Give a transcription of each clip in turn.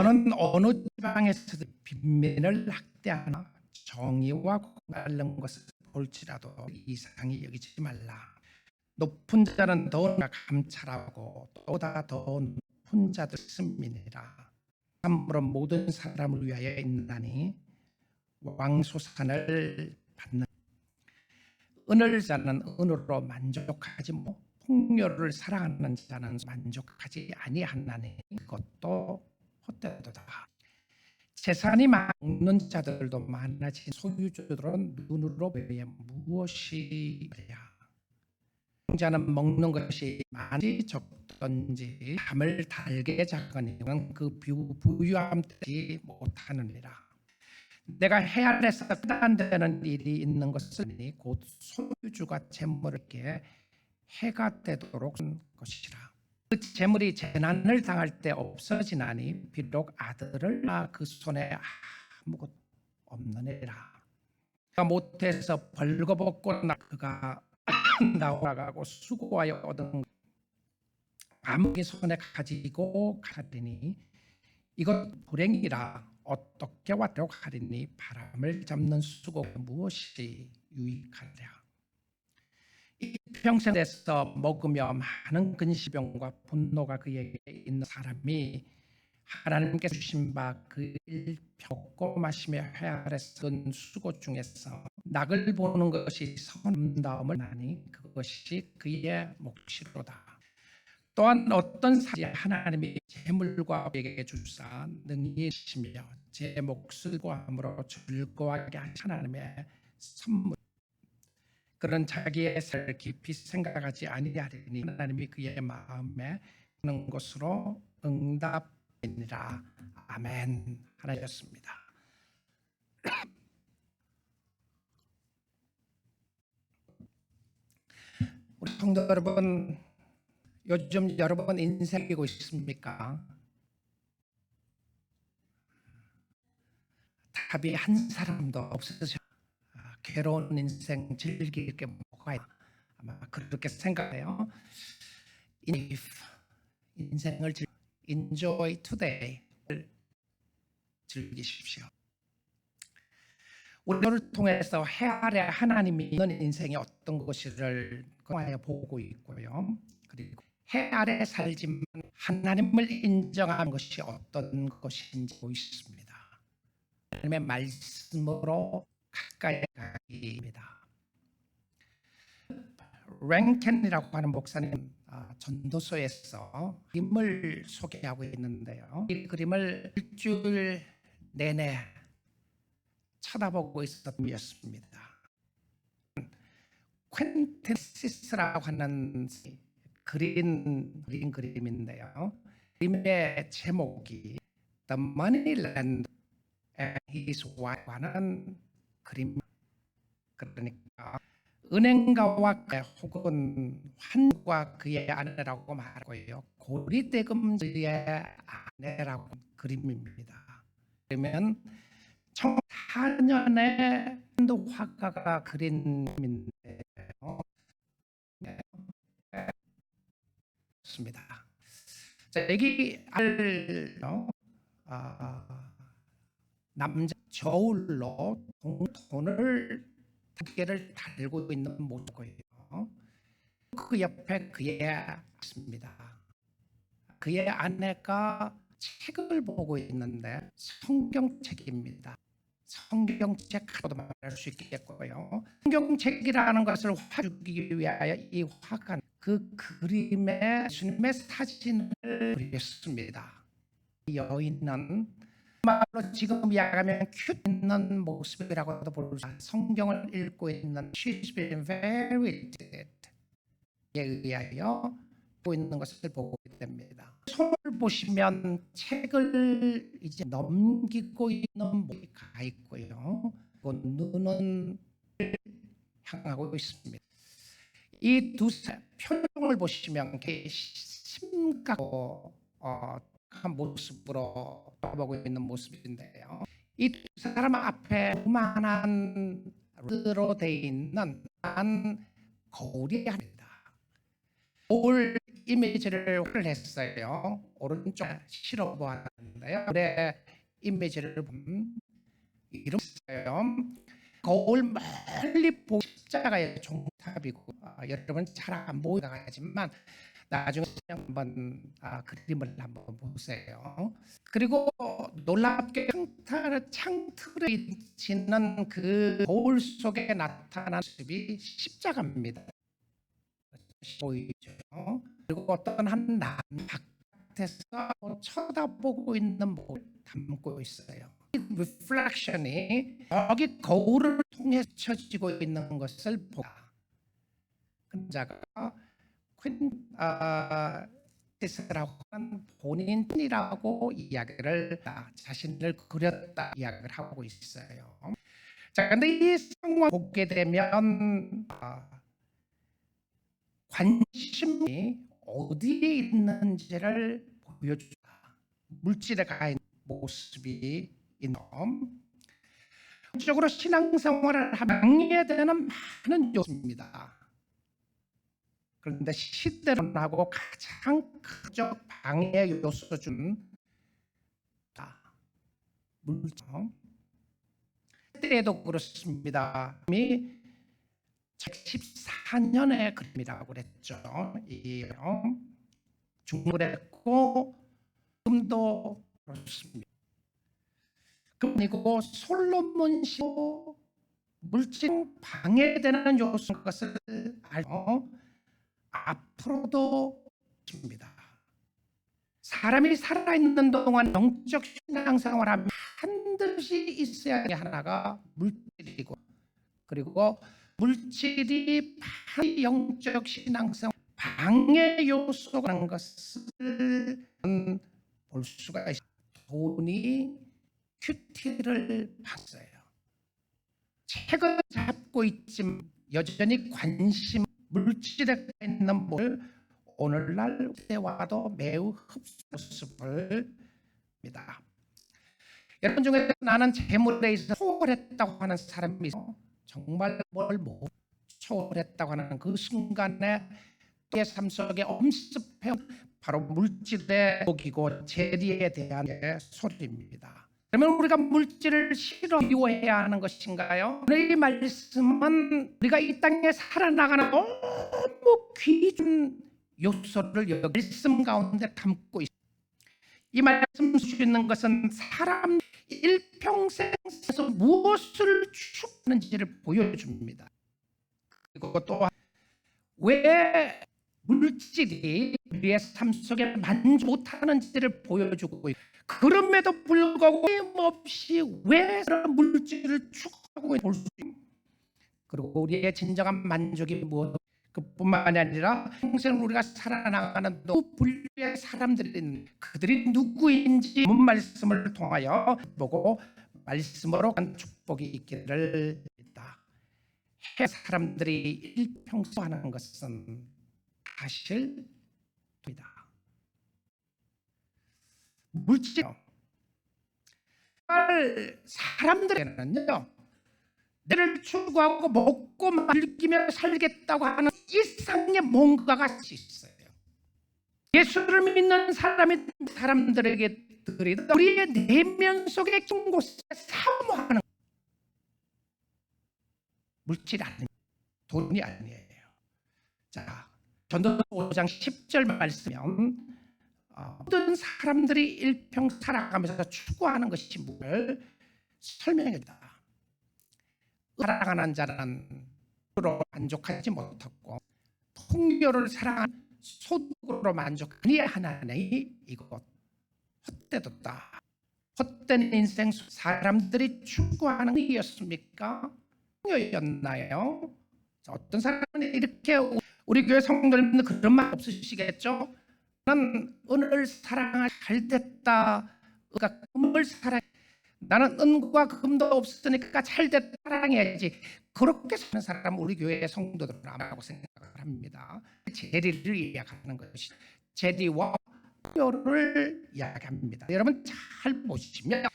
너는 어느 지방에서도 빈민을 학대하나 정의와 공의를 것을 볼지라도 이상히 여기지 말라. 높은 자는 더욱 감찰하고 보다 더 높은 자도 승민이라. 참으로 모든 사람을 위하여 있나니 왕소산을 받는 은을 자는 은으로 만족하지 풍요를 사랑하는 자는 만족하지 아니하나니 그것도 헛되도다. 재산이 많은 자들도 많아진 소유주들은 눈으로 보여 무엇이 야 자는 먹는 것이 많이 적든지 담을 달게 작거니와 그 부유함 되지 못하느니라. 내가 해 아래서 끝안되는 일이 있는 것은 곧 소유주가 재물에게 해가 되도록 한 것이라. 그 재물이 재난을 당할 때 없어지나니 비록 아들을 그 손에 아무것도 없느니라. 그가 못해서 벌거벗고 그가 나와가고 수고하여 얻은 아무개 손에 가지고 가리니 이것 불행이라. 어떻게 왔도록 하리니 바람을 잡는 수고가 무엇이 유익하랴. 이 평생에서 먹으며 많은 근시병과 분노가 그에게 있는 사람이 하나님께 주신 바 그 먹고 마시며 회 아래서 수고 중에서 낙을 보는 것이 선다움을 나니 그것이 그의 몫이로다. 또한 어떤 사람이 하나님이 재물과 그에게 주사 능히 시며 제 몫을 구함으로 즐거워하게 하신 하나님의 선물 그런 자기의 삶을 깊이 생각하지 아니하리니 하나님이 그의 마음에 하는 것으로 응답이니라. 아멘. 하나였습니다. 우리 성도 여러분, 요즘 여러분 인생이고 있습니까? 답이 한 사람도 없으셔. 괴로운 인생 즐길 게 뭐가 있나? 아마 그렇게 생각해요. 인생을 enjoy today 즐기십시오. 우리를 통해서 해 아래 하나님이 있는 인생이 어떤 것을 하여 보고 있고요. 그리고 해 아래 살지만 하나님을 인정하는 것이 어떤 것인지 보고 있습니다. 하나님의 말씀으로 가까이 가기입니다. 랭켄이라고 하는 목사님 전도서에서 그림을 소개하고 있는데요. 이 그림을 일주일 내내 쳐다보고 있었던 분이었습니다. 퀸텐시스라고 하는 그린 그림인데요. 그림의 제목이 The Moneyland and His Wife 하는 그림. 그러니까 은행가와 혹은 환과 그의 아내라고 말하고요. 고리대금의 아내라고 그림입니다. 그러면 14년에 한도 화가가 그린 그림인데요. 좋습니다. 자, 여기 남자 저울로 돈을 두 개를 달고 있는 모습이고요. 그 옆에 그의 있습니다. 그의 아내가 책을 보고 있는데 성경책입니다. 성경책으로도 말할 수 있겠고요. 성경책이라는 것을 화주기 위하여 이 화가는 그 그림에 예수님의 사진을 그렸습니다. 이 여인은 말로 지금 이야기하면 큐트 있는 모습이라고도 볼 수 있습니다. 성경을 읽고 있는 She's been very good 에 의하여 보고 있는 것을 보게 됩니다. 손을 보시면 책을 이제 넘기고 있는 모습이 가 있고요. 눈은 향하고 있습니다. 이 두 표정을 보시면 심각하고 한 모습으로 보고 있는 모습인데요. 이 두 사람 앞에 그만한 로 되어 있는 한 거울이 합니다. 거울 이미지를 했어요. 오른쪽 실어 보았는데요. 그래 이미지를 보면 이렇어요. 거울 멀리 보고 십자가의 종탑이고 여러분 잘 안 보이지만 나중에 한번 그림을 한번 보세요. 그리고 놀랍게 창틀에 있는 그 거울 속에 나타난 모습이 십자가입니다. 보이죠? 그리고 어떤 한 남 바깥에서 쳐다보고 있는 모습을 담고 있어요. 리플렉션이 여기 거울을 통해 쳐지고 있는 것을 보다. 자가 퀸티스라고 하는 본인이라고 이야기를 자신을 그렸다 이야기를 하고 있어요. 자, 근데 이 상황 보게 되면 관심이 어디에 있는지를 보여주다. 물질에 가 있는 모습이 있는. 적으로 신앙생활을 방해되는 많은 요소입니다. 그런데 시대론하고 가장 크적 방해 요소 중 물질. 때에도 그렇습니다. 14년의 그림이라고 그랬죠. 이 중물했고 지금도 그렇습니다. 그리고 솔로몬시도 물질 방해되는 요소인 것을 알고 앞으로도 있습니다. 사람이 살아있는 동안 영적 신앙생활하면 반드시 있어야 하는 하나가 물질이고, 그리고 물질이 영적 신앙생활 방해 요소라는 것을 볼 수가 있습니다. 돈이 큐티를 봤어요. 책을 잡고 있지만 여전히 관심 물질에 있는 뭘 오늘날 때와도 매우 흡사한 모습을 입니다. 여러분 중에 나는 재물에 있어 초월했다고 하는 사람이 있어 정말 뭘 못 초월했다고 하는 그 순간에 내 삶 속에 엄습해 바로 물질의 복이고 재리에 대한 소리입니다. 그러면 우리가 물질을 싫어 미워해야 하는 것인가요? 오늘 이 말씀은 우리가 이 땅에 살아나가는 너무 귀중 요소를 여기 말씀 가운데 담고 있습니다. 이 말씀 주시는 것은 사람 일평생에서 무엇을 추구하는지를 보여줍니다. 그리고 또한 왜 물질이 우리의 삶 속에 만족 못하는지를 보여주고 있고, 그럼에도 불구하고 없이 왜 그런 물질을 추구하고 있는지 볼 수 있습니다. 그리고 우리의 진정한 만족이 무엇? 그뿐만이 아니라 평생 우리가 살아나가는 또 분류의 사람들이 그들이 누구인지 문 말씀을 통하여 보고 말씀으로 간 축복이 있기를 바랍니다. 사람들이 일평소하는 것은 사실입니다. 물질 사람들에게는요, 내를 추구하고 먹고 즐기며 살겠다고 하는 이상의 뭔가가 있어요. 예수를 믿는 사람들에게 우리의 내면 속에 깊은 곳에 사모하는 물질이 아닙니다. 돈이 아니에요. 자, 전도서 5장 10절 말씀이면 모든 사람들이 일평 살아가면서 추구하는 것이 뭘 설명합니다. 사랑하는 자는 으로 만족하지 못하고 풍요를 사랑하는 소득으로 만족하니 하나니 이것 헛되었다. 헛된 인생 사람들이 추구하는 것이었습니까? 풍요였나요? 어떤 사람은 이렇게 우리 교회 성도님들 그런 말 없으시겠죠? 나는 은을 사랑할 잘 됐다. 금을 사랑. 나는 은과 금도 없으니까 잘됐다 사랑해야지. 그렇게 사는 사람은 우리 교회 성도들은 아마라고 생각을 합니다. 재리를 이야기하는 것이 재리와 풍요를 이야기합니다. 여러분 잘 보시면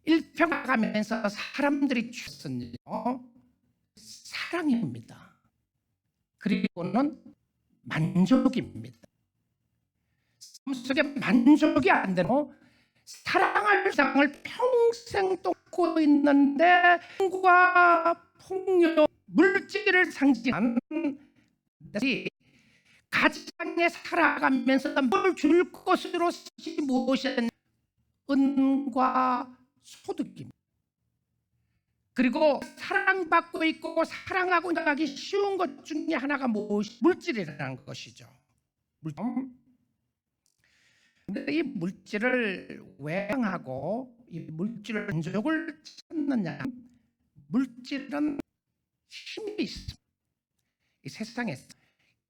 일평가면서 사람들이 주었은요 사랑입니다. 그리고는 만족입니다. 삶 속에 만족이 안 되고 사랑할 상을 평생 쫓고 있는데 폭과 폭력, 물질을 상징하는 것이 가정에 살아가면서 뭘 줄 것으로 쓰지 무엇이냐, 은과 소득입니다. 그리고 사랑받고 있고 사랑하고 나가기 쉬운 것 중에 하나가 무엇이? 물질이라는 것이죠. 근데 이 물질을 왜 사랑하고 이 물질을 만족을 찾느냐? 물질은 힘이 있습니다. 이 세상에서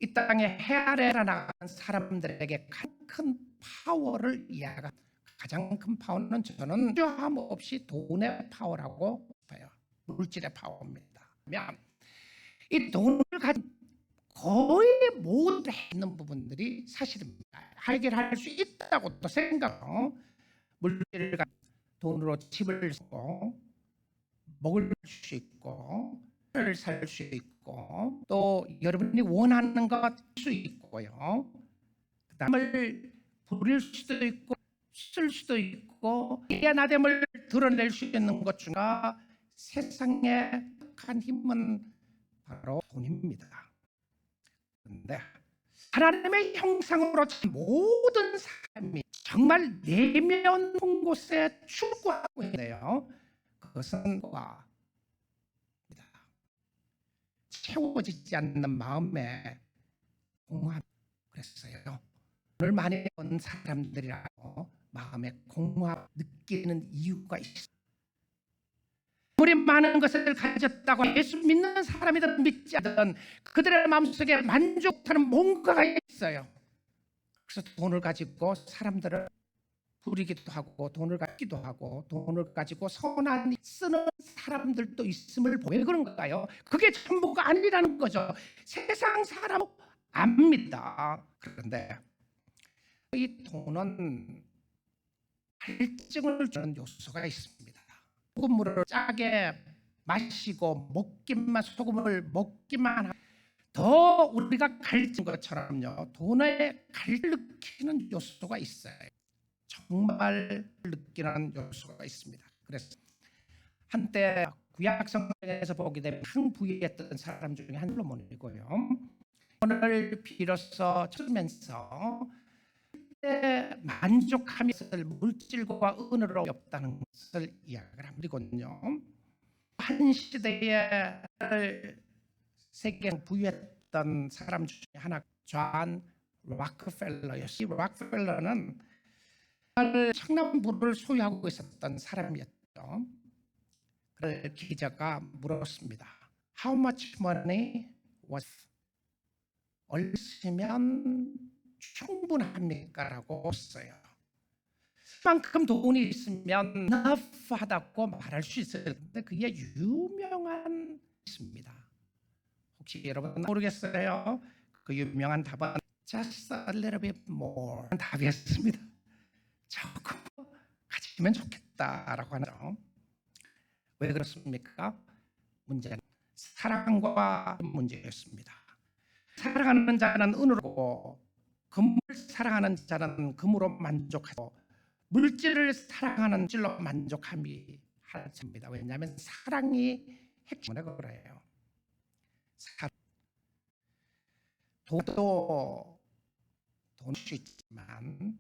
이 땅에 해 아래 나가는 사람들에게 가장 큰 파워를 이해하는 가장 큰 파워는 저는 주저함 없이 돈의 파워라고 봐요. 물질의 파워입니다. 이 돈을 가진 거의 모든 있는 부분들이 사실입니다. 해결할 수 있다고 또 생각하고 물질을 가진 돈으로 집을 사고 먹을 수 있고 살 수 있고 또 여러분이 원하는 것 할 수 있고요. 남을 부릴 수도 있고 쓸 수도 있고 나됨을 드러낼 수 있는 것 중에 세상의 큰 힘은 바로 돈입니다. 그런데 하나님의 형상으로 모든 사람이 정말 내면 곳에 추구하고 있네요. 그것은 채워지지 않는 마음의 공허함. 그랬어요. 돈을 많이 번 사람들이라고 마음의 공허함 느끼는 이유가 있어요. 아무리 많은 것을 가졌다고 예수 믿는 사람이든 믿지 않든 그들의 마음속에 만족하는 뭔가가 있어요. 그래서 돈을 가지고 사람들을 부리기도 하고 돈을 갖기도 하고 돈을 가지고 선한 쓰는 사람들도 있음을 왜 그런가요? 그게 전부가 아니라는 거죠. 세상 사람 압니다. 그런데 이 돈은 갈증을 주는 요소가 있습니다. 소금물을 짜게 마시고 소금을 먹기만 더 우리가 갈증 것처럼요. 돈에 갈증을 느끼는 요소가 있어요. 정말 느끼는 요소가 있습니다. 그래서 한때 구약 성경에서 보게 되면 큰 부유했던 사람 중에 한 솔로몬이고요. 돈을 빌어서 찾으면서 만족함이 물질과 은으로 없다는 것을 이야기를 합니다요. 한 시대에 세계 부유했던 사람 중에 하나 존 락펠러였어요. 이 락펠러는 엄청난 부를 소유하고 있었던 사람이었죠. 그를 기자가 물었습니다. How much money was 얼마면 충분합니까? 라고 했어요. 그만큼 돈이 있으면 enough 하다고 말할 수 있어요. 근데 그게 유명한 있습니다. 혹시 여러분 모르겠어요? 그 유명한 답은 just a little bit more 답이었습니다. 조금 가지면 좋겠다라고 하죠. 왜 그렇습니까? 문제는 사랑과 문제였습니다. 사랑하는 자는 은으로, 금을 사랑하는 자는 금으로 만족하고 물질을 사랑하는 질로 만족함이 하십니다. 왜냐하면 사랑이 핵심이라 그래요. 돈도 돈일 수 있지만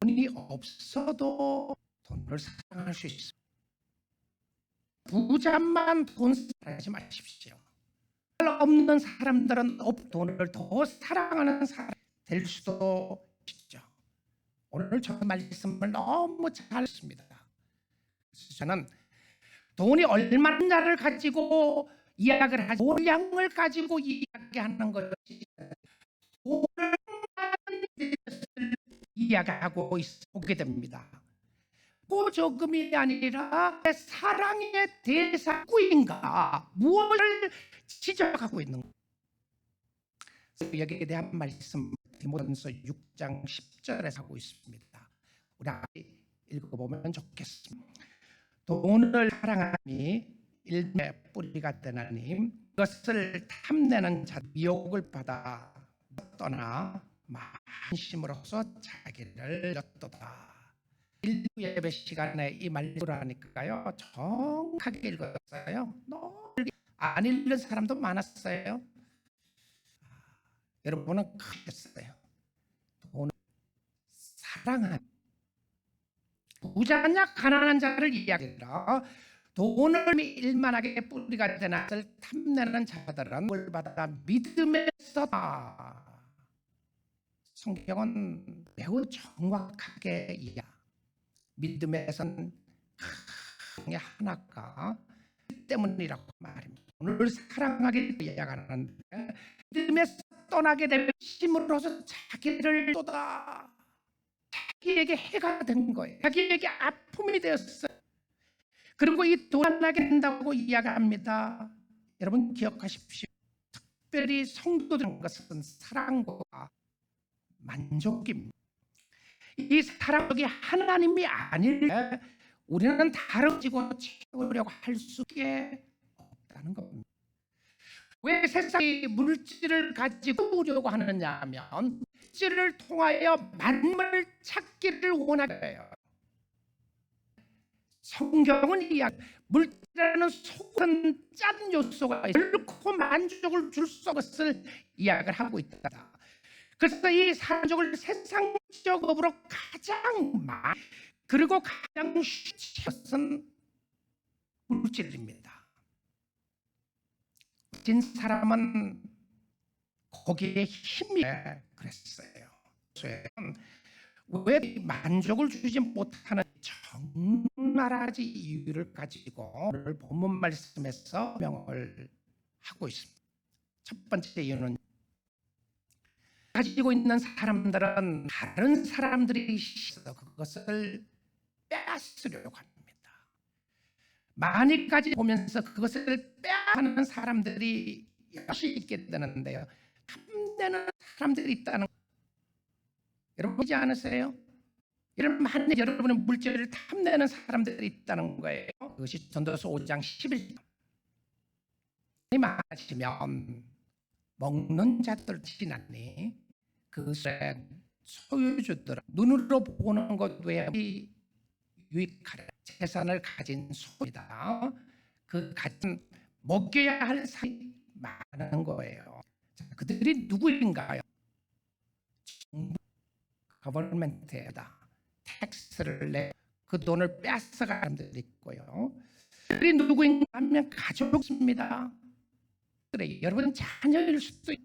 돈이 없어도 돈을 사랑할 수 있습니다. 부자만 돈 사랑하지 마십시오. 없는 사람들은 돈을 더 사랑하는 사람 될 수도 있죠. 오늘 저 말씀을 너무 잘 했습니다. 저는 돈이 얼마냐를 가지고 이야기를 하지 물량을 가지고 이야기하는 것이 돈을 이야기하고 보게 됩니다. 조금이 아니라 사랑의 대상구인가 무엇을 지적하고 있는 여기에 대한 말씀 디모데전서 6장 10절에 하고 있습니다. 우리 읽어보면 좋겠습니다. 돈을 사랑함이 일의 뿌리가 되나니 그것을 탐내는 자 미혹을 받아 떠나 만심으로서 자기를 엿도다. 일부 예배 시간에 이 말씀하니까요 정확하게 읽었어요. 너무 안 읽는 사람도 많았어요. 여러분은 크겠어요. 돈을 사랑하는 부자냐 가난한 자를 이야기하라. 돈을 일만하게 뿌리가 된 것을 탐내는 자들은 뭘 받아 믿음에서다. 성경은 매우 정확하게 이야. 믿음에선 큰 하나가 때문이라고 말입니다. 돈을 사랑하기 이야기하는데 믿음에서 떠나게 되면 힘으로서 자기를 쏟아 자기에게 해가 된 거예요. 자기에게 아픔이 되었어요. 그리고 이 돈 나게 된다고 이야기합니다. 여러분 기억하십시오. 특별히 성도된 것은 사랑과 만족입니다. 이 사랑이 하나님이 아닐 때 우리는 다뤄지고 채우려고 할 수밖에 없다는 겁니다. 왜 세상이 물질을 가지고 우려고 하느냐 하면 물질을 통하여 만물 찾기를 원하게요. 성경은 물질이라는 속은 짠 요소가 결코 만족을 줄 수 없는 것을 이야기를 하고 있다. 그래서 이 만족을 세상적으로 가장 많이 그리고 가장 쉬운 것은 물질입니다. 진 사람은 거기에 힘이 그랬어요. 왜 만족을 주지 못하는 적나라하지 이유를 가지고 오늘 본문 말씀에서 명을 하고 있습니다. 첫 번째 이유는 가지고 있는 사람들은 다른 사람들이 있어 그것을 빼앗으려고 합니다. 많이 가지고 보면서 그것을 빼앗는 사람들이 역시 있게 되는데요. 탐내는 사람들이 있다는 거. 여러분 보지 않으세요? 많은 여러분의 물질을 탐내는 사람들이 있다는 거예요. 그것이 전도서 5장 11절. 많아지면 먹는 자들 지나니 그것의 소유주들은 눈으로 보는 것 외에 유익하려 재산을 가진 소이다. 그 가진 먹여야 할 사람이 많은 거예요. 자, 그들이 누구인가요? 정부, 거버넌먼트에다 텍스를 내 그 돈을 뺏어가는 사람들이 있고요. 그들이 누구인가 하면 가족입니다. 그래, 여러분 자녀일 수도 있고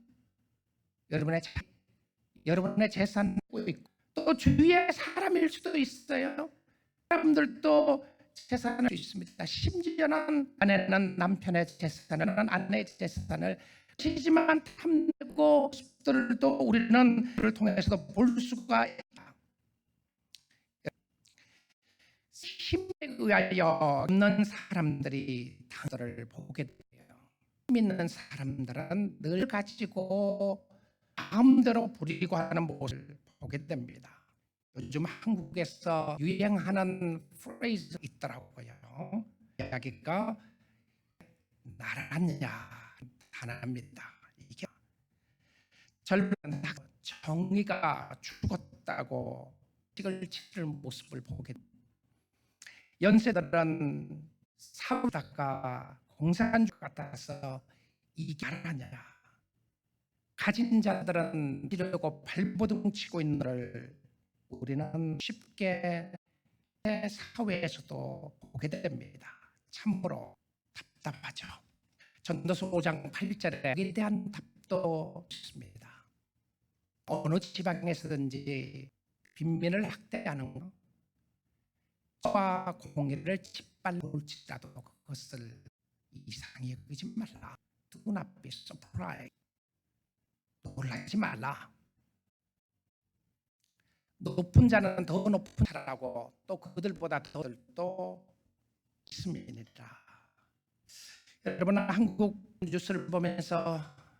여러분의 재산을 있고 또 주위의 사람일 수도 있어요. 사람들도 재산을 있습니다. 심지어는 아내는 남편의 재산을 아내의 재산을 하지만 탐내고 들도 우리는 그를 통해서도 볼 수가 있다. 힘에 의하여 없는 사람들이 당들을 보게 돼요. 힘 있는 사람들은 늘 가지고 마음대로 부리고 하는 모습을 보게 됩니다. 요즘 한국에서 유행하는 프레이즈 있더라고요. 이야기가 나라냐 단합니다. 이게 젊은 정의가 죽었다고 찍을 치를 모습을 보게 됩니다. 연세들은 사고다가 공산주의 같아서 이게 나라냐. 가진 자들은 이러고 발버둥 치고 있는 것을 우리는 쉽게 사회에서도 보게 됩니다. 참으로 답답하죠. 전도서 5장 8절에 이에 대한 답도 있습니다. 어느 지방에서든지 빈민을 학대하는 것, 와 공의를 짓밟을지라도 그것을 이상히 여기지 말라. Do not be surprised. 놀라지 말라. 높은 자는 더 높은 자라고 또 그들보다 더도 있습니다. 여러분 한국 뉴스를 보면서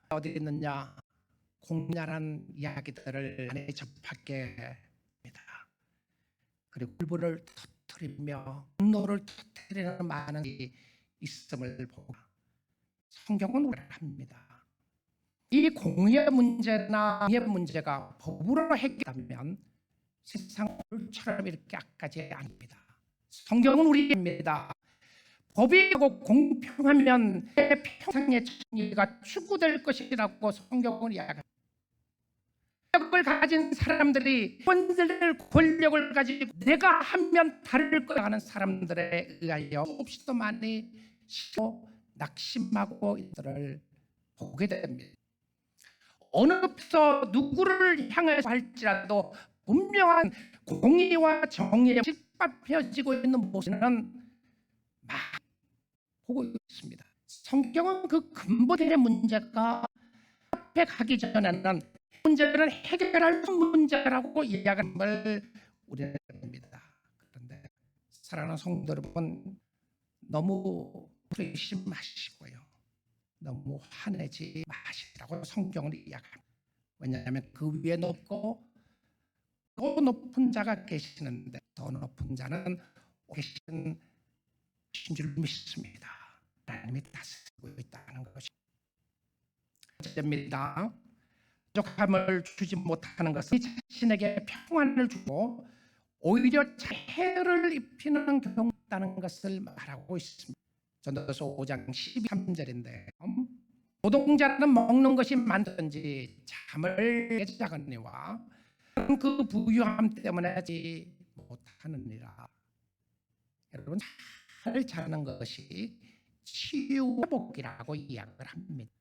어디 있느냐 공연한 이야기들을 많이 접하게 됩니다. 그리고 불불을 터뜨리며 분노를 터뜨리는 많은 일이 있음을 보고 성경은 말합니다. 이 공의 문제나 공의 문제가 법으로 해결하면 세상은 물처럼 이렇게 악하지 않습니다. 성경은 우리입니다. 법이 공평하면 평생의 정의가 추구될 것이라고 성경은 이야기합니다. 권력을 가진 사람들이 권력을 가지고 내가 하면 다를 거야 하는 사람들에 의하여 없이도 많이 낙심하고 이들을 보게 됩니다. 어느 서 누구를 향해서 할지라도 분명한 공의와 정의에 짓밟혀지고 있는 모습은 많이 보고 있습니다. 성경은 그 근본의 문제가 앞에 가기 전에는 문제는 해결할 문제라고 이야기함을 우리는 합니다. 그런데 사랑하는 성도 여러분, 너무 의심하시고요, 너무 화내지 마시라고 성경을 이야기합니다. 왜냐하면 그 위에 높고 또 높은 자가 계시는데 더 높은 자는 계신 줄 믿습니다. 하나님이 다스리고 있다는 것이 문제입니다. 만족함을 주지 못하는 것은 자신에게 평안을 주고 오히려 해를 입히는 경우가 있다는 것을 말하고 있습니다. 전도서 5장 12-13절인데 노동자는 먹는 것이 많든지 잠을 깨자거니와 그 부유함 때문에 하지 못하느니라. 여러분, 잘 자는 것이 치유 회복이라고 이야기를 합니다.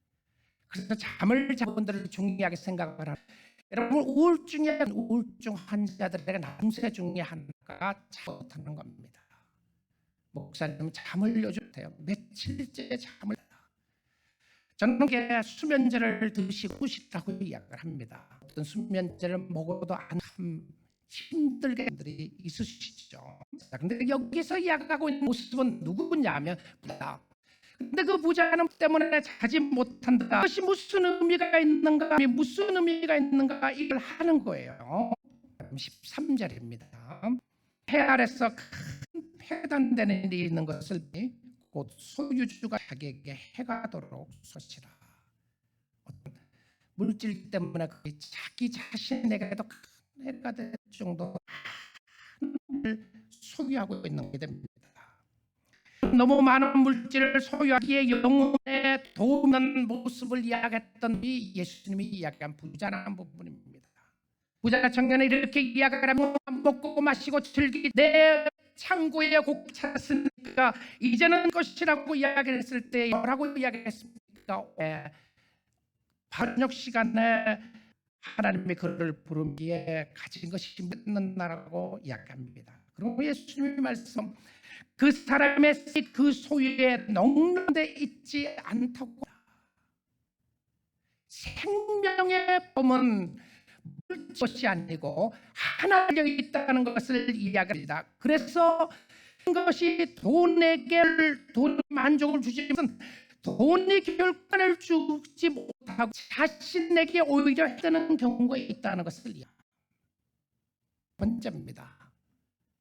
그래서 잠을 자는 분들을 중요하게 생각을 합니다. 여러분, 우울증 환자들에게 남세 중에 하나가 잠 못하는 겁니다. 목사님 잠을 요주세요. 며칠째 잠을. 저는 수면제를 드시고 싶다고 이야기를 합니다. 어떤 수면제를 먹어도 안 힘들게 분들이 있으시죠. 그런데 여기서 이야기하고 있는 모습은 누구냐면 부자. 근데 그 부자는 때문에 자지 못한다. 그것이 무슨 의미가 있는가? 무슨 의미가 있는가? 이걸 하는 거예요. 13절입니다. 해 아래서 큰 폐단되는 일이 있는 것을 곧 소유주가 자기에게 해가 도록 쏘시라. 물질 때문에 자기 자신에게도 큰 해가 될 정도로 을 소유하고 있는 게 됩니다. 너무 많은 물질을 소유하기에 영혼에 도우는 모습을 이야기했던 이 예수님이 이야기한 부자라는 부분입니다. 부자 청년이 이렇게 이야기를 하면 먹고 마시고 즐기 내 창고에 곡 찼으니까 이제는 것이라고 이야기를 했을 때 뭐라고 이야기했습니까? 반역 시간에 하나님의 그를 부르기에 가진 것이 있는다라고 이야기합니다. 그리고 예수님이 말씀 그 사람의 그 소유에 농락돼 있지 않다고. 생명의 pom은 것이 아니고 하나 열려 있다는 것을 이야기합니다. 그래서 것이 돈에게 돈 만족을 주지 못한 돈이 결과를 주지 못하고 자신에게 오히려 해드는 경우가 있다는 것을 이야기합니다. 번째입니다.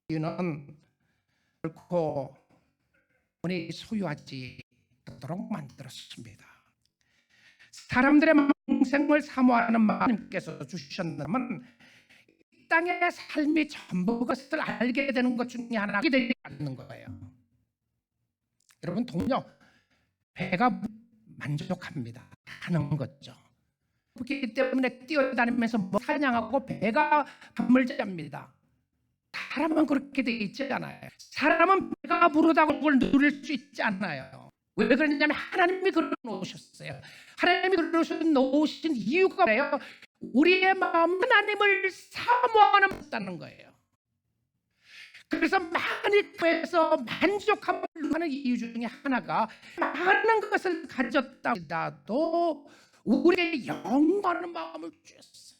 이유는 결코 돈이 소유하지 않도록 만들었습니다. 사람들의 영생을 사모하는 하나님께서 주셨다면 이 땅의 삶이 전부 것을 알게 되는 것 중에 하나가 되지 않는 거예요. 여러분, 동료 배가 만족합니다 하는 거죠. 그렇기 때문에 뛰어다니면서 사냥하고 배가 잠을 잡니다. 사람은 그렇게 돼 있지 않아요. 사람은 배가 부르다고 그걸 누릴 수 있지 않아요. 왜 그러냐면 하나님이 그러 놓으셨어요. 하나님이 그러 놓으신 이유가 뭐예요? 우리의 마음 하나님을 사모하는 거예요. 그래서 많이 구해서 만족함을 하는 이유 중에 하나가 많은 것을 가졌다도 우리에게 영원한 마음을 주셨어요.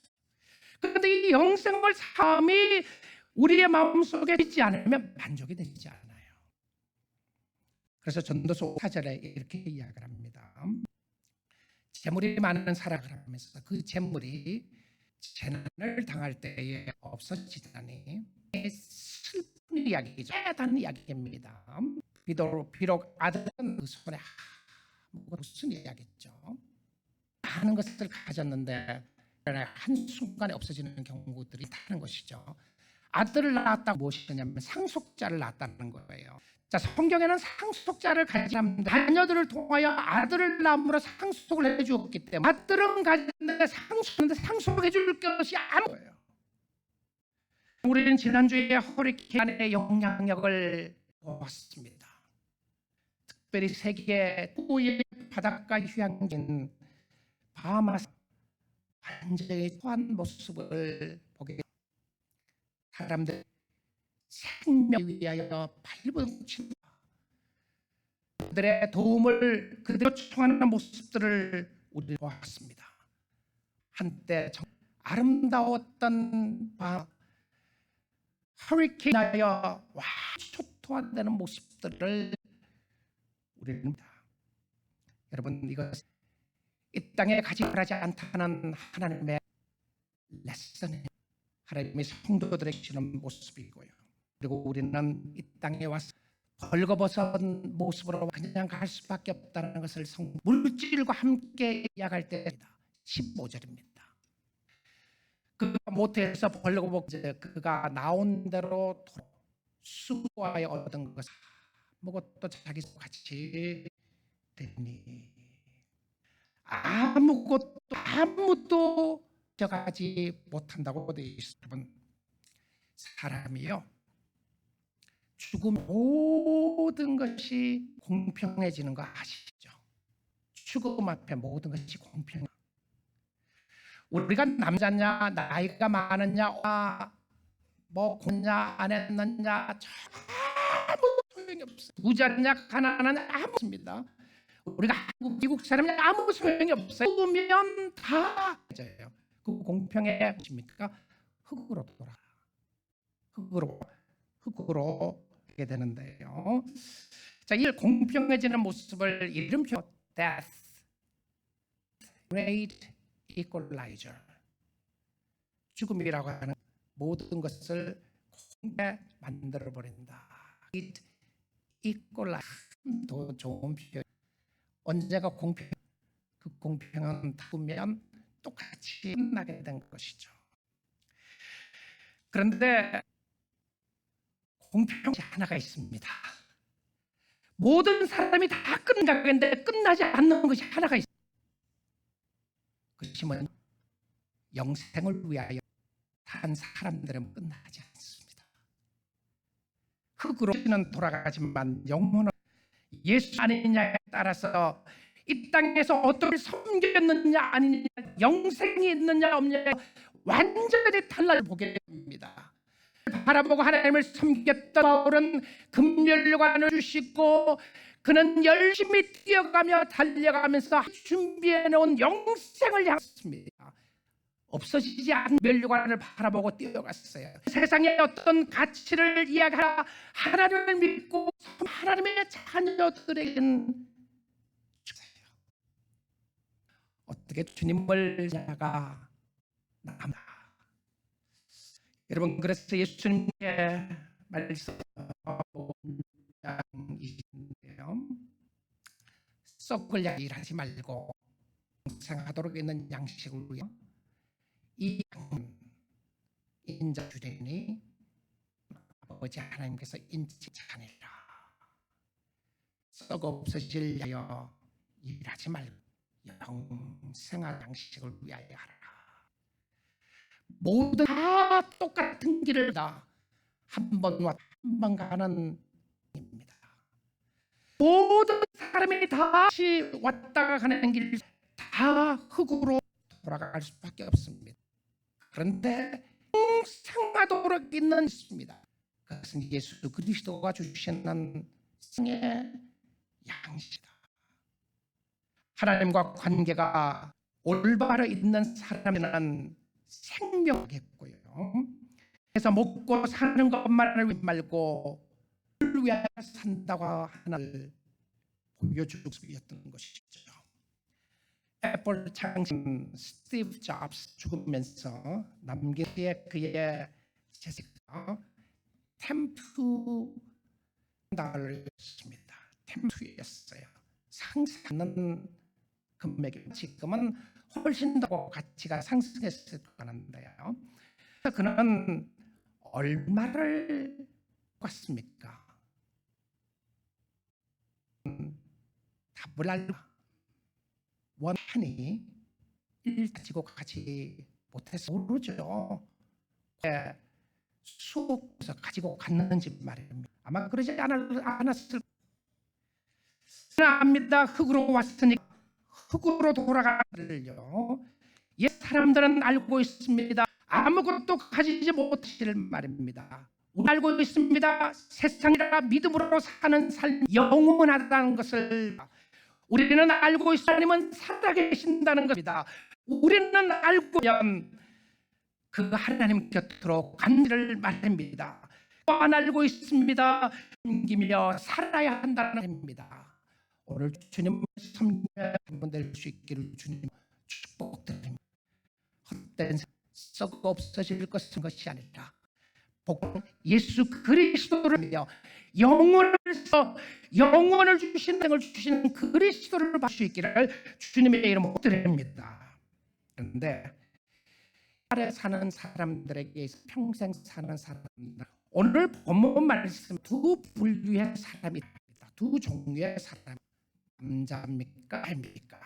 그런데 이 영생을 삶이 우리의 마음속에 있지 않으면 만족이 되지 않아요. 그래서 전도서 4절에 이렇게 이야기를 합니다. 재물이 많은 사람을 하면서 그 재물이 재난을 당할 때에 없어지다니 슬픈 이야기죠. 대단한 이야기입니다. 비록 아들은 그 손에 무슨 이야기죠. 많은 것을 가졌는데 한순간에 없어지는 경우들이 있다는 것이죠. 아들을 낳았다고 무엇이냐면 상속자를 낳았다는 거예요. 자, 성경에는 상속자를 가지면 자녀들을 통하여 아들을 낳음으로 상속을 해주었기 때문에 아들은 가졌는데 상속해 줄 것이 아무거예요. 우리는 지난주에 허리케인의 영향력을 보았습니다. 특별히 세계 최고의 바닷가 휴양지인 바하마스 완전히 토한 모습을 보게 됩니다. 사람들 생명을 위하여 발버둥칩니다. 그들의 도움을 그대로 청하는 모습들을 우리 보았습니다. 한때 아름다웠던 허리케인하여 초토화되는 모습들을 우리는 봅니다. 여러분, 이것 이 땅에 가지 바라지 않다는 하나님의 레슨이 하나님의 성도들에게 주는 모습이고요. 그리고 우리는 이 땅에 와서 벌거벗은 모습으로 그냥 갈 수밖에 없다는 것을 물질과 함께 이야기할 때입니다. 15절입니다. 그가 모태에서 벌거벗은 그가 나온 대로 수고하여 얻은 것을 아무것도 자기 같이 되니 아무도 저가지 못한다고 되어 있습니다. 사람이요, 죽음 모든 것이 공평해지는 거 아시죠? 죽음 앞에 모든 것이 공평해. 우리가 남자냐 나이가 많았냐 뭐 공냐 안 했느냐 아무 소용이 없어요. 부자냐 가난하냐 아무 없습니다. 우리가 한국 미국 사람이 아무 소용이 없어요. 죽으면 다 맞아요. 그 공평해 보십니까? 흙으로 돌아 흙으로 하게 되는데요. 자, 이 공평해지는 모습을 이름표 death, great equalizer, 죽음이라고 하는 모든 것을 공평하게 만들어 버린다. equalizer, 더 좋은 표현. 언제가 그 공평은 닿으면 똑같이 끝나게 된 것이죠. 그런데 공평이 하나가 있습니다. 모든 사람이 다 끝나가는데 끝나지 않는 것이 하나가 있습니다. 그것이 뭐냐? 영생을 위하여 산 사람들은 끝나지 않습니다. 흙으로는 돌아가지만 영혼은 예수 아니냐에 따라서 이 땅에서 어떻게 섬겼느냐 아니냐, 영생이 있느냐 없느냐 완전히 달라를 보게 됩니다. 바라보고 하나님을 섬겼던 바울은 금멸관을 주시고 그는 열심히 뛰어가며 달려가면서 준비해 놓은 영생을 향했습니다. 없어지지 않은 면류관을 바라보고 뛰어갔어요. 세상의 어떤 가치를 이야기하라 하나님을 믿고 하나님의 자녀들에게는 주세요. 어떻게 주님을 자가 남다. 여러분, 그래서 예수님께 말씀인데요, 썩을 일하지 말고 생하도록 있는 양식을 위하여 이 인자 주되니 아버지 하나님께서 인치자니라. 썩 없으실 위하여 일하지 말고 영생한 양식을 위하여 하라. 모두 다 똑같은 길을 다 한 번 와 한 번 가는 입니다. 모든 사람이 다시 왔다가 가는 길 다 흙으로 돌아갈 수밖에 없습니다. 그런데 영생하도록 있는 있습니다. 그것은 예수 그리스도가 주시는 생의 양식이다. 하나님과 관계가 올바로 있는 사람에는 생명이겠고요. 그래서 먹고 사는 것만을 말고 그를 위하여 산다고 하나를 보여주고 있었던 것이죠. 애플 창신 스티브 잡스 죽으면서 남긴 뒤에 그의 재산가 템프 달러였습니다. 템프였어요. 상상하는 금액이 지금은 훨씬 더 가치가 상승했을 거는데요. 그는 얼마를 받습니까? 답을 알고 원하니 일 가지고 가지 못해서 모르죠. 수업에서 가지고 갔는지 말입니다. 아마 그러지 않았을 압니다. 흙으로 왔으니 흙으로 돌아가려요. 옛 사람들은 알고 있습니다. 아무것도 가지지 못하실 말입니다. 우리 알고 있습니다. 세상이라 믿음으로 사는 삶이 영원하다는 것을 우리는 알고 있어. 하나님은 살아계신다는 것입니다. 우리는 알고면 그 하나님 곁으로 간지를 말입니다. 또한 알고 있습니다. 섬기며 살아야 한다는 것입니다. 오늘 주님을 섬기며 한번 될 수 있기를 주님 축복드립니다. 헛된 썩어 없어질 것이 아니라 복은 예수 그리스도를 믿어 영원을 주신 생을 주시는 그리스도를 받을 수 있기를 주님의 이름으로 드립니다. 그런데 아래 사는 사람들에게 평생 사는 사람들, 오늘 본문 말씀 두 분류의 사람이 있습니다. 두 종류의 사람. 남자입니까? 아닙니까?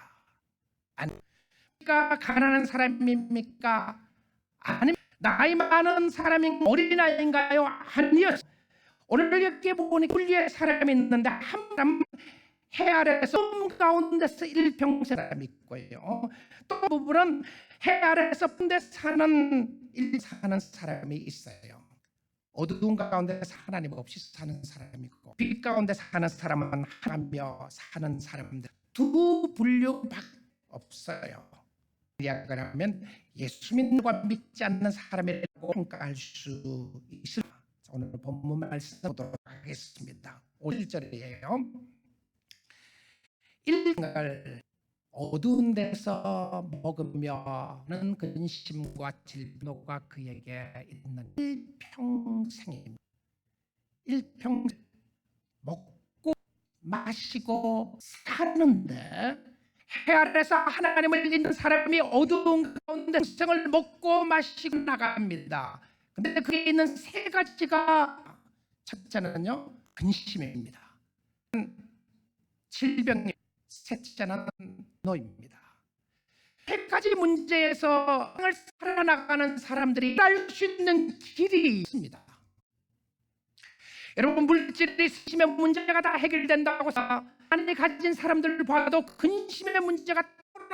아닙니까? 가난한 사람입니까? 아니면 나이 많은 사람인 어린아이인가요? 아니요. 오늘 여기 보니 분류의 사람이 있는데 한 사람 해 아래에서 가운데서 일평생 사람이 있고요. 또 부분은 해 아래에서 분대 사는 사람이 있어요. 어두운 가운데 하나님 없이 사는 사람이 있고 빛 가운데 사는 사람은 하나며 사는 사람들 두 분류밖에 없어요. 그러면 예수 믿는과 믿지 않는 사람이라고 평가할 수 있습니다. 오늘 본문 말씀 보도록 하겠습니다. 1절이에요. 1을 어두운 데서 먹으며는 근심과 질노가 그에게 있는 일평생입니다. 일평생 먹고 마시고 사는데 해 아래서 하나님을 믿는 사람이 어두운 가운데 생을 먹고 마시고 나갑니다. 근데 그게 있는 세 가지가 첫째는요 근심입니다. 질병, 셋째는 노입니다. 세 가지 문제에서 살아나가는 사람들이 알 수 있는 길이 있습니다. 여러분 물질이 있으면 문제가 다 해결된다고 안에 가진 사람들을 봐도 근심의 문제가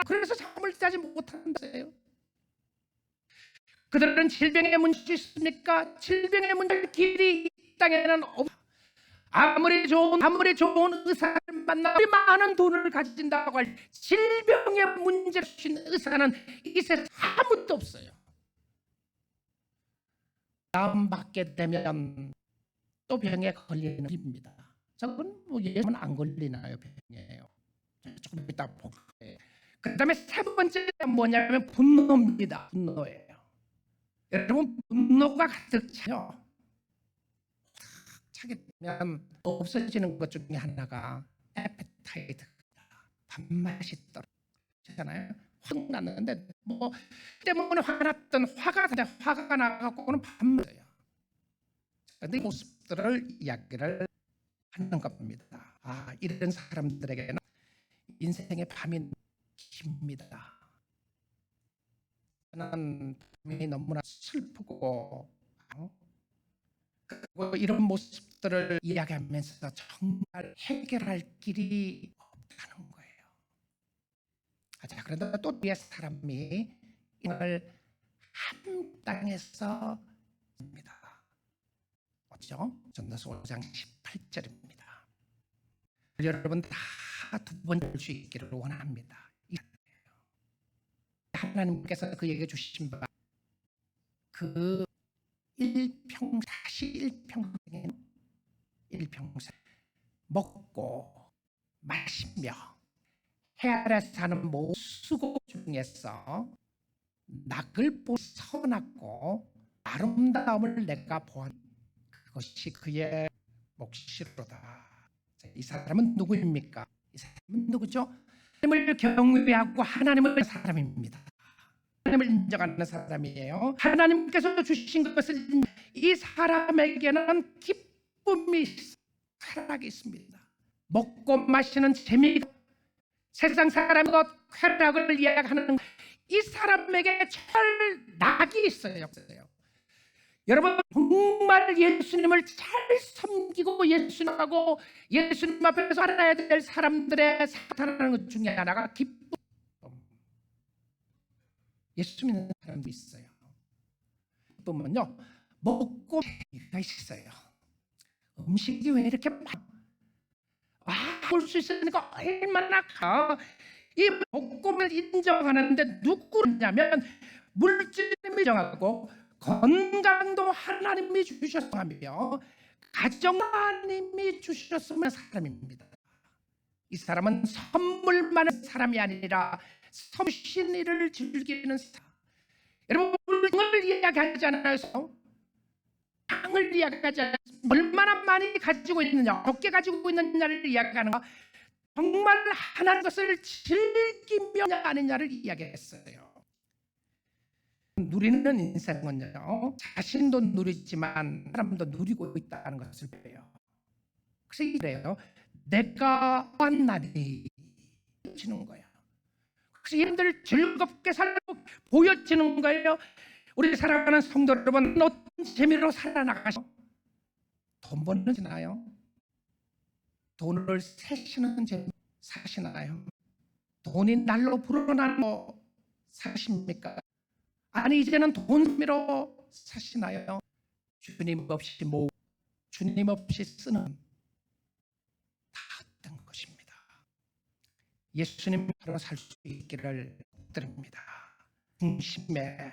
그래서 잠을 자지 못한다고요. 그들은 질병의 문제 있습니까? 질병의 문제 길이 이 땅에는 없습니다. 아무리 좋은 의사를 만나 많은 돈을 가진다고 할 질병의 문제를 주신 의사는 이 세상에 아무도 없어요. 다음 받게 되면 또 병에 걸리는 일입니다. 저건 뭐 예수는 안 걸리나요? 병이에요. 조금 이따 볼게요. 그 다음에 세 번째는 뭐냐면 분노입니다. 분노예요. 여러분 분노가 가득 차요. 차게 되면 없어지는 것 중에 하나가 에페타이트입니다. 밥맛이 떨어지잖아요. 확 났는데 뭐 때문에 화났던 화가 나갖고는 밥맛이에요. 그런데 이 모습들을 이야기를 하는 겁니다. 이런 사람들에게는 인생의 밤이 깁니다. 저는 밤이 너무나 슬프고 그리고 이런 모습들을 이야기하면서 정말 해결할 길이 없다는 거예요. 자, 그런데 또 뒤에 사람이 이걸 한 땅에서 입니다. 어디죠? 전도서 5장 18절입니다. 여러분 다 두 번 볼 수 있기를 원합니다. 하나님께서 그에게 주신 바 그 일평생 먹고 마시며 해 아래 사는 모든 수고 중에서 낙을 보고 선하고 아름다움을 내가 보았 그것이 그의 몫이로다. 이 사람은 누구입니까? 이 사람은 누구죠? 하나님을 경외하고 하나님을 사람입니다. 하나님을 인정하는 사람이에요. 하나님께서 주신 것을 이 사람에게는 기쁨이 살아가 있습니다. 먹고 마시는 재미가 세상 사람의 것 쾌락을 이야기하는 이 사람에게 철낙이 있어요. 여러분 정말 예수님을 잘 섬기고 예수님하고 예수님 앞에서 살아야 될 사람들의 나타나는 것 중에 하나가 기쁨. 예수 믿는 사람도 있어요. 기쁨은요 먹고 재미가 있어요. 음식이 왜 이렇게 볼 수 있으니까 얼마나 이 복음을 인정하는데 누구냐면 물질을 인정하고 건강도 하나님이 주셨으며 가정 하나님이 주셨으면 사람입니다. 이 사람은 선물만 하는 사람이 아니라 섬신 일을 즐기는 사람. 여러분 물질을 이야기하잖아요. 땅을 이야기하지 않아요. 얼마나 많이 가지고 있느냐 적게 가지고 있느냐를 이야기하는 거 정말 하나님 것을 즐기며 아느냐를 이야기했어요. 누리는 인생은요 자신도 누리지만 사람도 누리고 있다는 것을 배워요. 그래서 이래요. 내가 만나니 지는 거예요. 그래서 얘네들 즐겁게 살고 보여지는 거예요. 우리 사랑하는 성도 여러분 어떤 재미로 살아나가시죠? 돈 버는 지나요? 돈을 세시는 재미 사시나요? 돈이 날로 불어나는 거 사십니까? 아니 이제는 돈 재미로 사시나요? 주님 없이 모으고 주님 없이 쓰는 다 어떤 것입니다. 예수님으로 살 수 있기를 드립니다. 중심에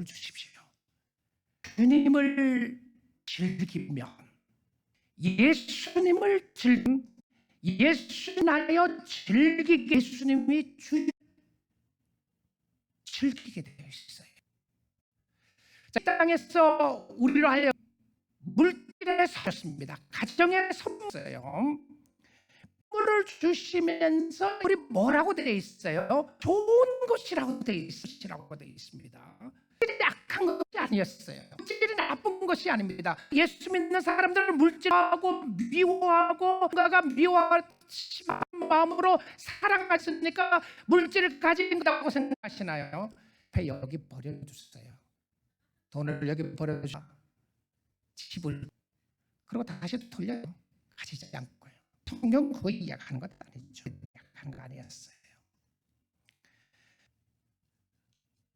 주십시오. 주님을 즐기면 예수님을 예수나여 즐기게 예수님이 즐기게 되어 있어요. 자, 땅에서 우리로 하여 물질에 서셨습니다. 가정에 섰어요. 물을 주시면서 우리 뭐라고 되어 있어요? 좋은 것이라고 되어 있습니다. 물질이 악한 것이 아니었어요. 물질이 나쁜 것이 아닙니다. 예수 믿는 사람들은 물질하고 미워하고 뭔가가 미워하는 마음으로 사랑하시니까 물질을 가진 거라고 생각하시나요? 여기 버려주세요. 돈을 여기 버려주세요. 집을 그리고 다시 돌려요. 가지지 않고요. 성경 그거 이야기하는 것 아니죠. 이야기하는 거 아니었어요.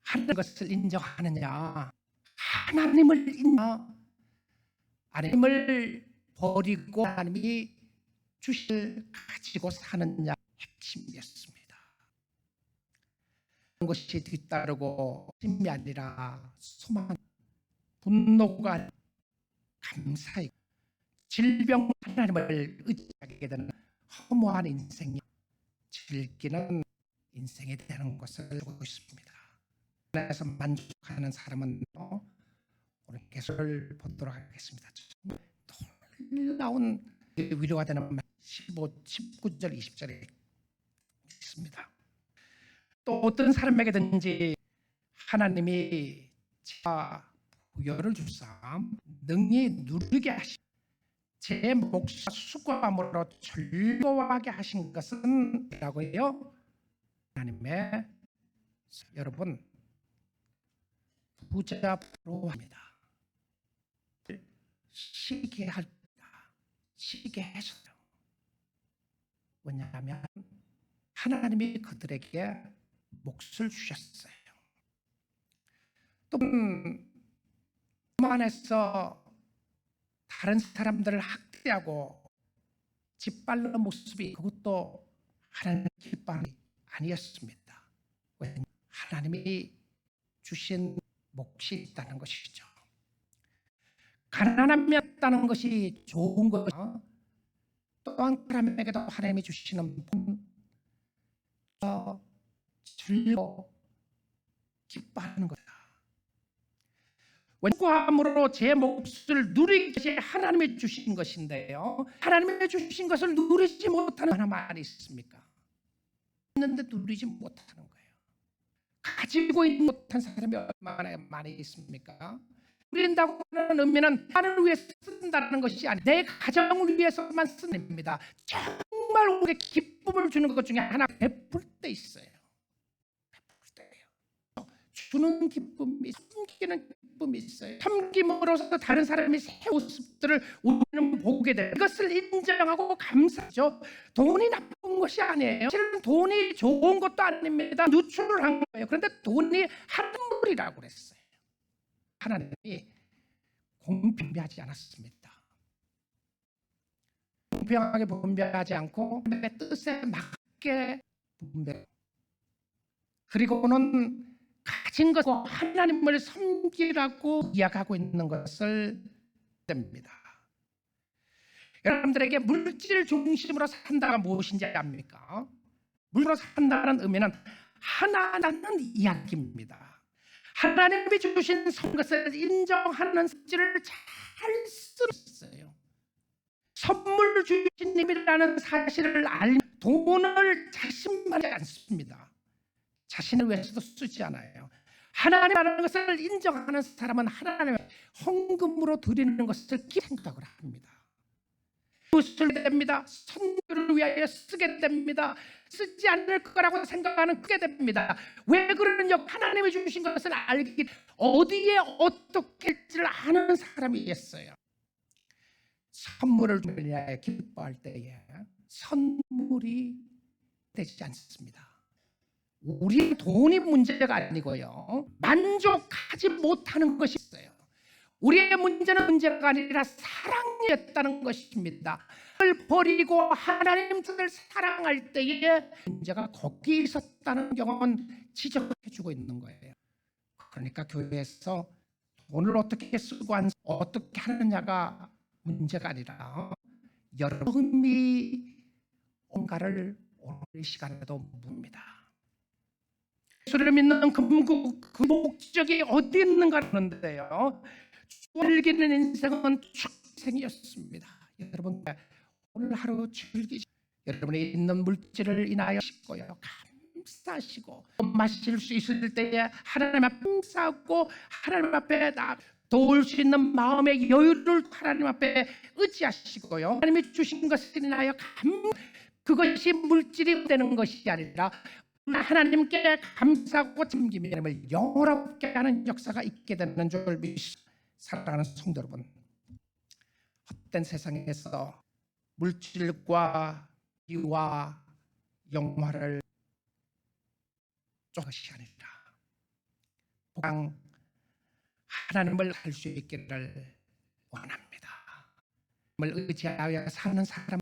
하는 것을 인정하느냐, 하나님을 인정, 하나님을 버리고 하나님이 주실 가지고 사느냐 핵심이었습니다. 그런 것이 뒤따르고 힘이 아니라 소망, 분노가 아니라 감사히 질병 하나님을 의지하게 되는 허무한 인생이 즐기는 인생이 되는 것을 알고 있습니다. 그래서 만족하는 사람은 오늘 개설을 보도록 하겠습니다. 놀라운 위로가 되는 19절 20절에 있습니다. 또 어떤 사람에게든지 하나님이 자 부여를 주사 능히 누리게 하시 제 몫과 수고함으로 즐거워하게 하신 것은 라고 해요. 하나님의 여러분 부자로 합니다. 쉬게 할 쉬게 했어요. 왜냐하면 하나님이 그들에게 몫을 주셨어요. 또 안에서 다른 사람들을 학대하고 짓밟는 모습이 그것도 하나님의 기쁨이 아니었습니다. 왜냐하면 하나님이 주신 몫이 있다는 것이죠. 가난하면 것이 좋은 것이죠. 또한 사람에게도 하나님이 주시는 즐거워 기뻐하는 거다. 원고함으로 제 몫을 누리는 것이 하나님이 주신 것인데요. 하나님이 주신 것을 누리지 못하는 하나 말이 있습니까? 있는데 누리지 못하는 거예요. 가지고 있지 못한 사람이 얼마나 많이 있습니까? 누린다고 하는 의미는 나를 위해서 쓴다는 것이 아니라 내 가정을 위해서만 쓰는 겁니다. 정말 우리에게 기쁨을 주는 것 중에 하나, 베풀 때 있어요. 베풀 때예요. 주는 기쁨이, 섬기는 기쁨이 있어요. 섬김으로써 다른 사람이 새 모습들을 우리는 보게 돼요. 이것을 인정하고 감사하죠. 돈이 나쁜 것이 아니에요. 실은 돈이 좋은 것도 아닙니다. 누출을 한 거예요. 그런데 돈이 한물이라고 그랬어요. 하나님이 공평하지 않았습니다. 공평하게 분배하지 않고 하나님의 뜻에 맞게 분배. 그리고는 가진 것과 하나님을 섬기라고 이야기하고 있는 것을 됩니다. 여러분들에게 물질 중심으로 산다가 무엇인지 압니까? 물질로 산다는 의미는 하나라는 이야기입니다. 하나님이 주신 것을 인정하는 성질을 잘 쓰셨어요. 선물 주신 님이라는 사실을 알면 돈을 자신만이 않습니다. 자신을 위해서도 쓰지 않아요. 하나님이라는 것을 인정하는 사람은 하나님의 헌금으로 드리는 것을 생각을 합니다. 무엇을 됩니다. 선교를 위하여 쓰게 됩니다. 쓰지 않을 거라고 생각하는 크게 됩니다. 왜 그러느냐? 하나님이 주신 것을 알기, 어디에 어떻게 할지를 아는 사람이 있어요. 선물을 위하여 기뻐할 때에 선물이 되지 않습니다. 우리 돈이 문제가 아니고요, 만족하지 못하는 것이 있어요. 우리의 문제가 아니라 사랑이었다는 것입니다. 그걸 버리고 하나님을 사랑할 때에 문제가 거기 있었다는 경험은 지적해주고 있는 거예요. 그러니까 교회에서 돈을 어떻게 쓰고 어떻게 하느냐가 문제가 아니라 여러분이 뭔가를 오늘 시간에도 묻습니다. 예수를 믿는 그 목적이 어디 있는가 하는데요, 즐기는 인생은 축생이었습니다. 여러분 오늘 하루 즐기죠. 여러분이 있는 물질을 인하여 싶고요, 감사하시고 마실 수 있을 때에 하나님 앞에 감사하고 하나님 앞에 도울 수 있는 마음의 여유를 하나님 앞에 의지하시고요, 하나님이 주신 것을 인하여 그것이 물질이 되는 것이 아니라 하나님께 감사하고 섬김이 하나님을 영원하게 하는 역사가 있게 되는 줄 믿습니다. 사랑하는 성도 여러분, 헛된 세상에서 물질과 이와 영화를 쫓는 것이 아니라 하나님을 할 수 있기를 원합니다. 하나님을 의지하여 사는 사람,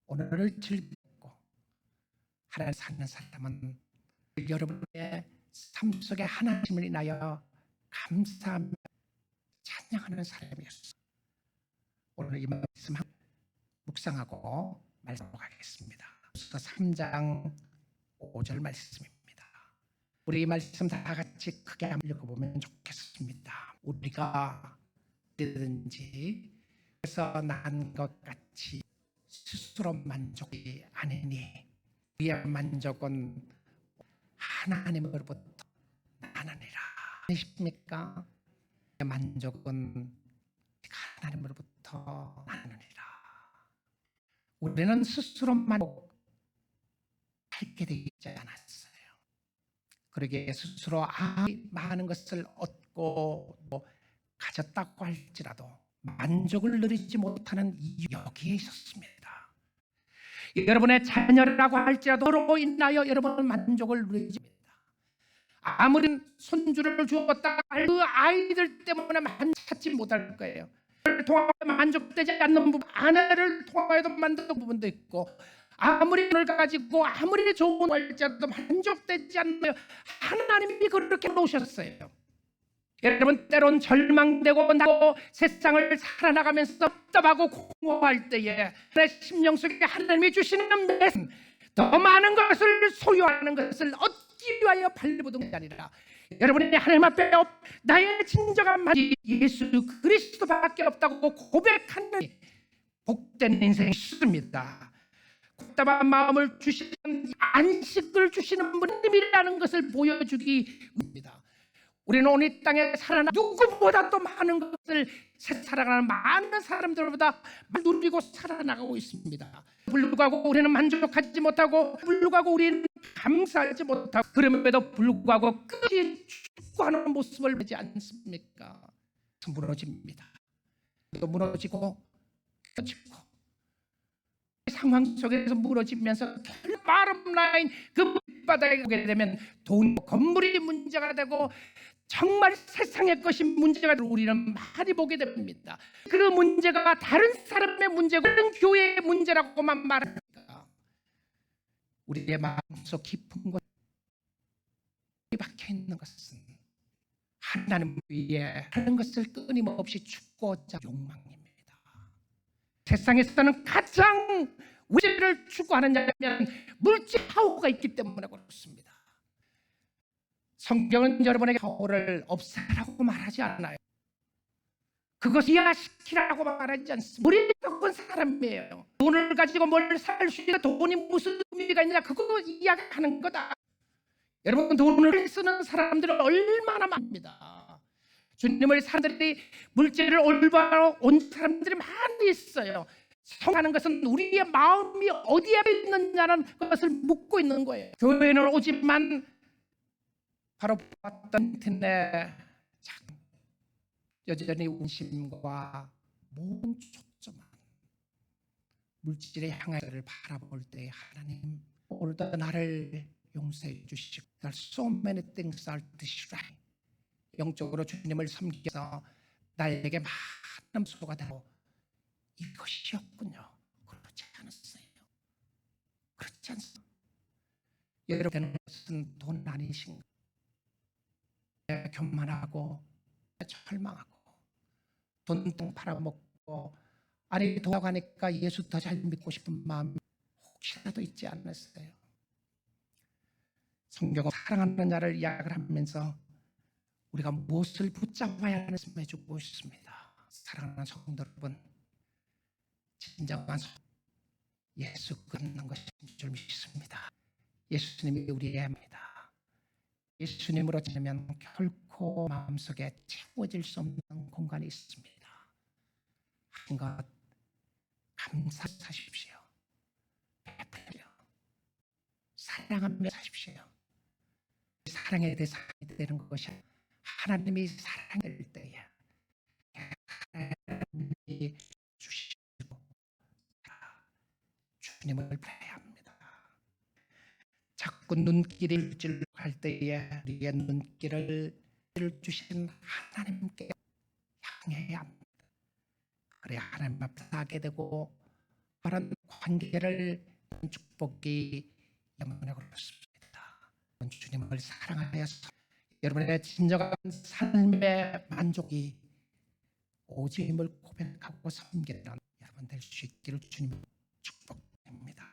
오늘을 즐기고 하나님 사는 사람은 여러분의 삶 속에 하나님을 인하여 감사하며 찬양하는 사람이었어요. 오늘 이 말씀 묵상하고 말씀하고 가겠습니다. 3장 5절 말씀입니다. 우리 이 말씀 다 같이 크게 한번 읽어보면 좋겠습니다. 우리가 어디든지 그래서 난 것 같이 스스로 만족이 아니니 우리의 만족은 하나님으로부터 나느니라. 아십니까? 만족은 하나님으로부터 나느니라. 우리는 스스로 만족하게 되지 않았어요. 그러기에 스스로 많은 것을 얻고 가졌다고 할지라도 만족을 누리지 못하는 이유, 여기에 있었습니다. 여러분의 자녀라고 할지라도 그로 인하여 여러분은 만족을 누리지 못합니다. 아무리 손주를 주었다 할 그 아이들 때문에 찾지 못할 거예요. 통하여 만족되지 않는 부분, 아내를 통하여도 만족된 부분도 있고, 아무리 돈을 가지고 아무리 좋은 할지라도 만족되지 않는, 하나님이 그렇게 놓으셨어요. 여러분, 때론 절망되고 나고 세상을 살아나가면서 답답하고 공허할 때에 내 심령 속에 하나님이 주시는 메시지, 더 많은 것을 소유하는 것을 얻기 위하여 발버둥 게 아니라 여러분이 하나님 앞에 나의 진정한 만족이 예수 그리스도밖에 없다고 고백하는 복된 인생이 있습니다. 답답한 마음을 주시는 안식을 주시는 분이라는 것을 보여주기 위함입니다. 우리는 오늘 이 땅에 살아나 누구보다도 많은 것을 살아가는 많은 사람들보다 누리고 살아나가고 있습니다. 불구하고 우리는 만족하지 못하고, 불구하고 우리는 감사하지 못하고, 그럼에도 불구하고 끝이 축구하는 모습을 보지 않습니까? 무너집니다. 또 무너지고 상황 속에서 무너지면서 bottom line 그 밑바닥에 오게 되면 돈, 건물이 문제가 되고 정말 세상의 것이 문제가 되고 우리는 많이 보게 됩니다. 그 문제가 다른 사람의 문제고 다른 교회의 문제라고만 말하니까 우리의 마음속 깊은 곳에 박혀 있는 것은 하나님 위에 하는 것을 끊임없이 추구하자 욕망입니다. 세상에서는 가장 우리를 추구하는 자면 물질 파워가 있기 때문에 그렇습니다. 성경은 여러분에게 파워를 없애라고 말하지 않아요. 그것을 이해시키라고 말하지 않습니다. 우리는 적은 사람이에요. 돈을 가지고 뭘 살 수 있냐, 돈이 무슨 의미가 있냐, 그거 이야기하는 거다. 여러분, 돈을 쓰는 사람들은 얼마나 많습니다. 주님을 사람들이 물질을 올바로 온 사람들이 많이 있어요. 성하는 것은 우리의 마음이 어디에 있느냐는 것을 묻고 있는 거예요. 교회는 오지만 바로 봤던 인터넷 여전히 운심과 모든 초점은 물질에 향하여를 바라볼 때 하나님 오늘도 나를 용서해 주시고 So many things are destroyed. 영적으로 주님을 섬겨서 나에게 많은 소가 되고 이것이었군요. 그렇지 않았어요. 그렇지 않습니다. 여러분의 것은 돈 아니신가? 교만하고 절망하고 돈통 팔아먹고 아니 돌아가니까 예수 더 잘 믿고 싶은 마음 혹시라도 있지 않았어요? 성경은 사랑하는 자를 이야기를 하면서 우리가 무엇을 붙잡아야 하는 말씀을 해주고 있습니다. 사랑하는 성도 여러분, 진정한 예수 끊는 것인 줄 믿습니다. 예수님이 우리의 입니다. 예수님으로 지내면 결코 마음속에 채워질 수 없는 공간이 있습니다. 한것 감사하십시오. 베풀려 사랑하며 사십시오. 사랑의 대상이 되는 것이 하나님이 사랑할 때에 하나님이 주시고 주님을 배워야 합니다. 자꾸 눈길을 할 때에 우리의 눈길을 주신 하나님께 향해야 합니다. 그래야 하나님 앞에 하게 되고 바른 관계를 축복이 영원히 그렇습니다. 주님을 사랑하여서 여러분의 진정한 삶의 만족이 오직임을 고백하고 섬기는 여러분 될 수 있기를 주님 축복합니다.